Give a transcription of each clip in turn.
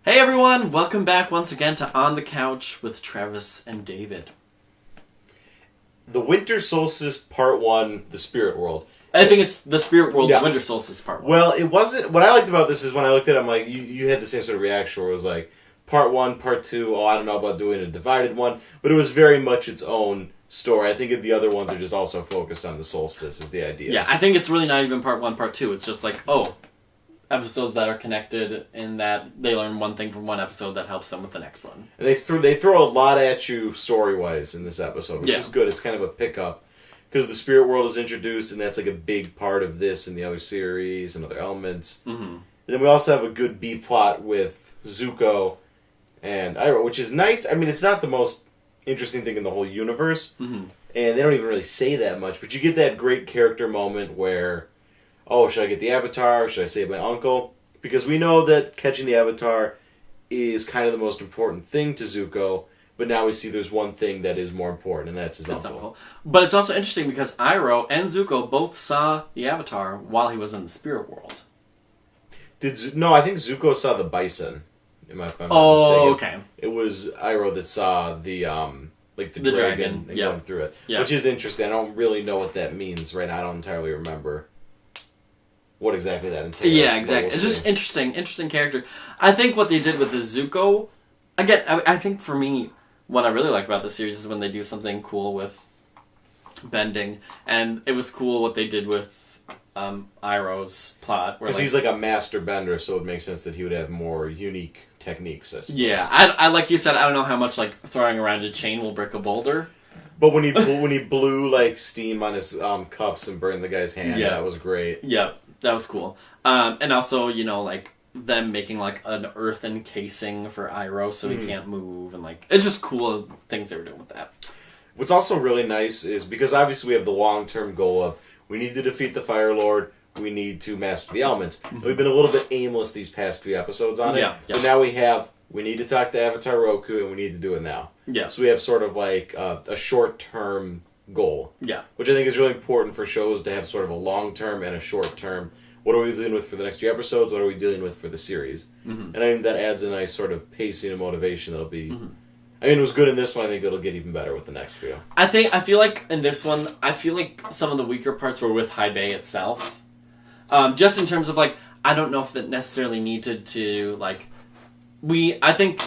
Hey everyone, welcome back once again to On the Couch with Travis and David. The Winter Solstice Part 1, The Spirit World. I think it's The Spirit World, Winter Solstice Part 1. Well, it wasn't... What I liked about this is when I looked at it, I'm like, you had the same sort of reaction where it was like, Part 1, Part 2, I don't know about doing a divided one, but it was very much its own story. I think the other ones are just also focused on the solstice, is the idea. Yeah, I think it's really not even Part 1, Part 2. It's just like, episodes that are connected in that they learn one thing from one episode that helps them with the next one. And they throw a lot at you story-wise in this episode, which is good. It's kind of a pickup. Because the spirit world is introduced, and that's like a big part of this and the other series and other elements. Mm-hmm. And then we also have a good B-plot with Zuko and Iroh, which is nice. I mean, it's not the most interesting thing in the whole universe, and they don't even really say that much, but you get that great character moment where, should I get the Avatar? Should I save my uncle? Because we know that catching the Avatar is kind of the most important thing to Zuko, but now we see there's one thing that is more important, and that's his uncle. But it's also interesting because Iroh and Zuko both saw the Avatar while he was in the spirit world. No, I think Zuko saw the bison. If I'm not mistaken. Okay. It was Iroh that saw the dragon and going through it, which is interesting. I don't really know what that means right now. I don't entirely remember what exactly that entails. Yeah, exactly. It's just interesting character. I think what they did with the Zuko, again, I think for me, what I really like about the series is when they do something cool with bending, and it was cool what they did with Iroh's plot. Because he's like a master bender, so it makes sense that he would have more unique techniques. Yeah, I like you said, I don't know how much like throwing around a chain will break a boulder. But when he blew like steam on his cuffs and burned the guy's hand, that was great. Yeah, that was cool. And also, like them making like an earthen casing for Iroh so he can't move, and like it's just cool things they were doing with that. What's also really nice is because obviously we have the long-term goal of we need to defeat the Fire Lord, we need to master the elements. We've been a little bit aimless these past few episodes on it, but now we need to talk to Avatar Roku, and we need to do it now. Yeah. So we have sort of like a short-term goal. Yeah. Which I think is really important for shows to have sort of a long-term and a short-term. What are we dealing with for the next few episodes? What are we dealing with for the series? And I think that adds a nice sort of pacing and motivation that'll be... I mean, it was good in this one. I think it'll get even better with the next few. I feel like in this one, some of the weaker parts were with High Bay itself. Just in terms of, like, I don't know if that necessarily needed to, like... I think,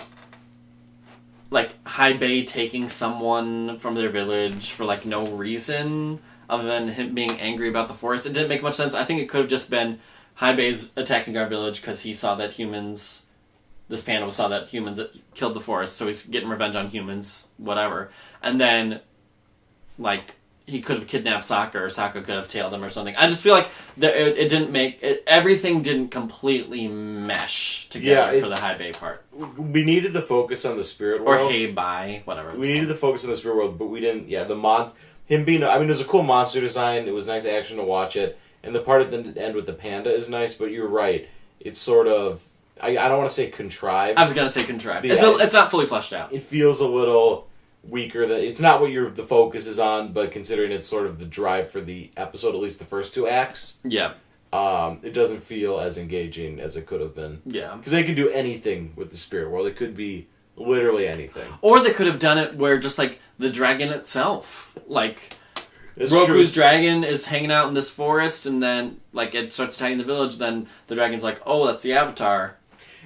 like, High Bay taking someone from their village for, like, no reason other than him being angry about the forest, it didn't make much sense. I think it could have just been High Bay's attacking our village because he saw that this panda saw that humans killed the forest, so he's getting revenge on humans, whatever. And then, like, he could have kidnapped Sokka, or Sokka could have tailed him or something. I just feel like it didn't everything didn't completely mesh together for the High Bay part. We needed the focus on the spirit world. Or Hey Bai, whatever. We needed the focus on the spirit world, but we didn't, him being, it was a cool monster design, it was nice action to watch it, and the part at the end with the panda is nice, but you're right, it's sort of, I don't want to say contrived. I was going to say contrived. It's not fully fleshed out. It feels a little weaker. It's not what the focus is on, but considering it's sort of the drive for the episode, at least the first two acts, it doesn't feel as engaging as it could have been. Yeah. Because they could do anything with the spirit world. It could be literally anything. Or they could have done it where just, like, the dragon itself, like... Roku's dragon is hanging out in this forest, and then, like, it starts attacking the village, then the dragon's like, oh, that's the Avatar.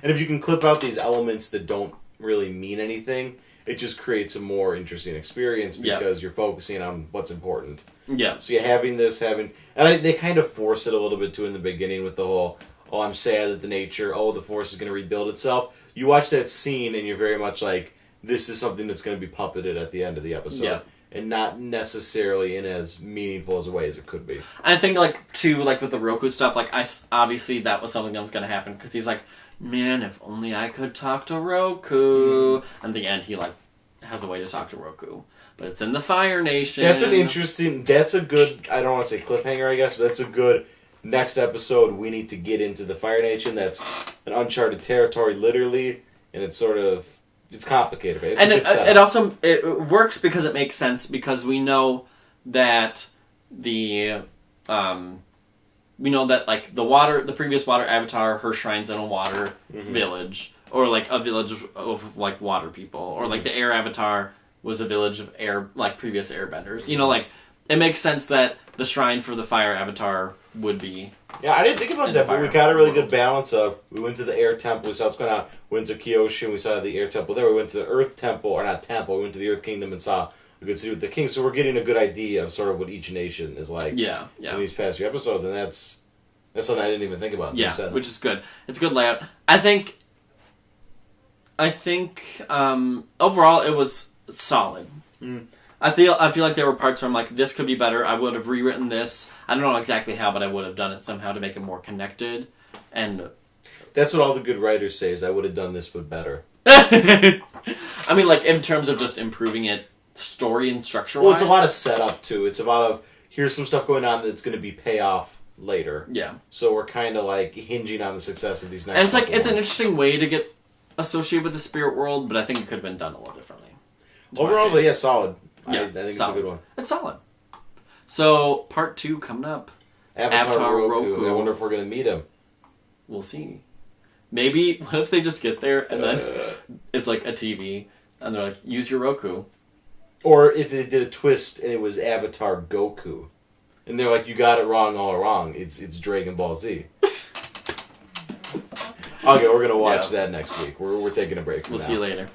And if you can clip out these elements that don't really mean anything, it just creates a more interesting experience because you're focusing on what's important. Yeah. So you're having they kind of force it a little bit too in the beginning with the whole, I'm sad that the forest is going to rebuild itself. You watch that scene and you're very much like, this is something that's going to be puppeted at the end of the episode. Yeah. And not necessarily in as meaningful as a way as it could be. I think, like, too, like, with the Roku stuff, like, obviously that was something that was going to happen, because he's like, man, if only I could talk to Roku. And in the end, he, like, has a way to talk to Roku. But it's in the Fire Nation. That's a good, I don't want to say cliffhanger, I guess, but that's a good next episode. We need to get into the Fire Nation. That's an uncharted territory, literally, and it's sort of... It's complicated, but it works because it makes sense, because we know that like the previous water avatar, her shrine's in a water village or like a village of like water people, or like the air avatar was a village of air, like previous airbenders. You know, like it makes sense that the shrine for the fire avatar would be. Yeah, I didn't think about that, but we got a really good balance of, we went to the air temple, we saw what's going on, we went to Kyoshi, we saw the air temple there, we went to the earth temple, or not temple, we went to the earth kingdom and saw a good city with the king, so we're getting a good idea of sort of what each nation is like in these past few episodes, and that's something I didn't even think about. Yeah, which is good. It's a good layout. I think overall it was solid. I feel like there were parts where I'm like, this could be better. I would have rewritten this. I don't know exactly how, but I would have done it somehow to make it more connected. And that's what all the good writers say, is I would have done this but better. I mean, like, in terms of just improving it story and structure-wise. Well, it's a lot of setup, too. It's a lot of, here's some stuff going on that's going to be payoff later. Yeah. So we're kind of, like, hinging on the success of these next And it's like, it's an interesting way to get associated with the spirit world, but I think it could have been done a little differently. Overall, yeah, solid. Yeah, I think solid. it's a good one. It's solid. So, part 2 coming up. Avatar Roku. I wonder if we're going to meet him. We'll see. Maybe, what if they just get there and then it's like a TV and they're like, use your Roku. Or if they did a twist and it was Avatar Goku. And they're like, you got it wrong all wrong. It's Dragon Ball Z. Okay, we're going to watch that next week. We're taking a break from We'll see you later.